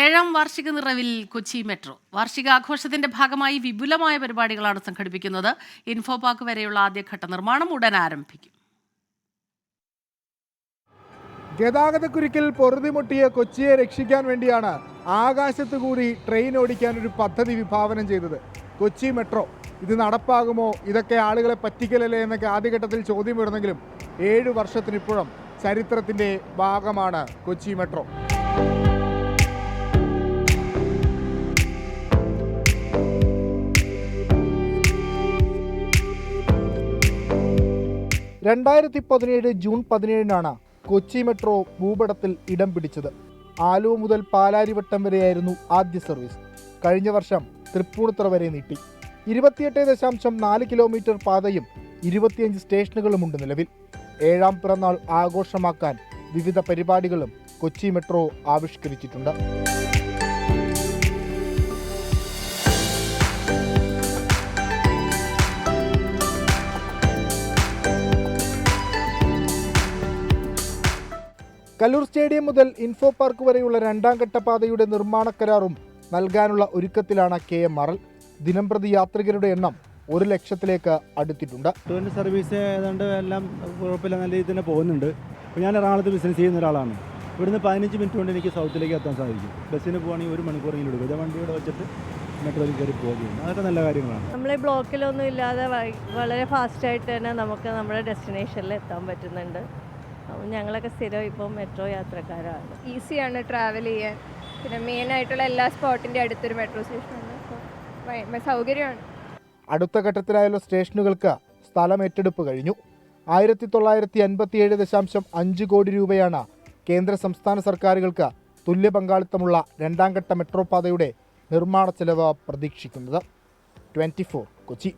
7ാം വാർഷിക നിറവിൽ കൊച്ചി മെട്രോ വാർഷികാഘോഷത്തിന്റെ ഭാഗമായി വിപുലമായ പരിപാടികളാണ് സംഘടിപ്പിക്കുന്നത്. ഇൻഫോ പാർക്ക് വരെയുള്ള ആദ്യഘട്ട നിർമ്മാണം ഉടൻ ആരംഭിക്കും. ഗതാഗതക്കുരുക്കിൽ പൊറുതിമുട്ടിയ കൊച്ചിയെ രക്ഷിക്കാൻ വേണ്ടിയാണ് ആകാശത്തു കൂടി ട്രെയിൻ ഓടിക്കാൻ ഒരു പദ്ധതി വിഭാവനം ചെയ്തത്. കൊച്ചി മെട്രോ ഇത് നടപ്പാകുമോ, ഇതൊക്കെ ആളുകളെ പറ്റിക്കലല്ലേ എന്നൊക്കെ ആദ്യഘട്ടത്തിൽ ചോദ്യം വരുന്നെങ്കിലും 7 വർഷത്തിനിപ്പുറം ചരിത്രത്തിൻ്റെ ഭാഗമാണ് Kochi metro. June 17 Kochi metro ഭൂപടത്തിൽ ഇടം പിടിച്ചത്. ആലുവ മുതൽ പാലാരിവട്ടം വരെയായിരുന്നു ആദ്യ സർവീസ്. കഴിഞ്ഞ വർഷം തൃപ്പൂണിത്തുറ വരെ നീട്ടി. 28.4 കിലോമീറ്റർ പാതയും 25 സ്റ്റേഷനുകളുമുണ്ട് നിലവിൽ. 7ാം പിറന്നാൾ ആഘോഷമാക്കാൻ വിവിധ പരിപാടികളും കൊച്ചി മെട്രോ ആവിഷ്കരിച്ചിട്ടുണ്ട്. കല്ലൂർ സ്റ്റേഡിയം മുതൽ ഇൻഫോ പാർക്ക് വരെയുള്ള 2ാം ഘട്ട പാതയുടെ നിർമ്മാണ കരാറും നൽകാനുള്ള ഒരുക്കത്തിലാണ് KMRL. ദിനംപ്രതി യാത്രികരുടെ എണ്ണം 1 ലക്ഷത്തിലേക്ക് അടുത്തിട്ടുണ്ട്. സർവീസ് ഏതാണ്ട് എല്ലാം കുഴപ്പമില്ല, നല്ല രീതിയിൽ തന്നെ പോകുന്നുണ്ട്. ഇപ്പോൾ ഞാൻ എറണാകുളത്ത് ബിസിനസ് ചെയ്യുന്ന ഒരാളാണ്. ഇവിടുന്ന് 15 മിനിറ്റ് കൊണ്ട് എനിക്ക് സൗത്തിലേക്ക് എത്താൻ സാധിക്കും. ബസ്സിന് പോകുകയാണെങ്കിൽ 1 മണിക്കൂറെങ്കിലും എടുക്കും. ഇത് വണ്ടിയോടെ വെച്ചിട്ട് മെട്രോയിൽ കയറി പോകുകയും അതൊക്കെ നല്ല കാര്യങ്ങളാണ്. നമ്മൾ ബ്ലോക്കിലൊന്നും ഇല്ലാതെ വളരെ ഫാസ്റ്റായിട്ട് തന്നെ നമുക്ക് നമ്മുടെ ഡെസ്റ്റിനേഷനിൽ എത്താൻ പറ്റുന്നുണ്ട്. ഞങ്ങളൊക്കെ സ്ഥിരം ഇപ്പോൾ മെട്രോ യാത്രക്കാരാണ്. ഈസിയാണ് ട്രാവൽ ചെയ്യാൻ. പിന്നെ മെയിനായിട്ടുള്ള എല്ലാ സ്പോട്ടിൻ്റെ അടുത്തൊരു മെട്രോ സ്റ്റേഷനുണ്ട്. അപ്പോൾ സൗകര്യമാണ്. അടുത്ത ഘട്ടത്തിലായുള്ള സ്റ്റേഷനുകൾക്ക് സ്ഥലം ഏറ്റെടുപ്പ് കഴിഞ്ഞു. 1957.5 കോടി രൂപയാണ് കേന്ദ്ര സംസ്ഥാന സർക്കാരുകൾക്ക് തുല്യ പങ്കാളിത്തമുള്ള 2ാം ഘട്ട മെട്രോ പാതയുടെ നിർമ്മാണ ചെലവ് പ്രതീക്ഷിക്കുന്നത്. 24 കൊച്ചി.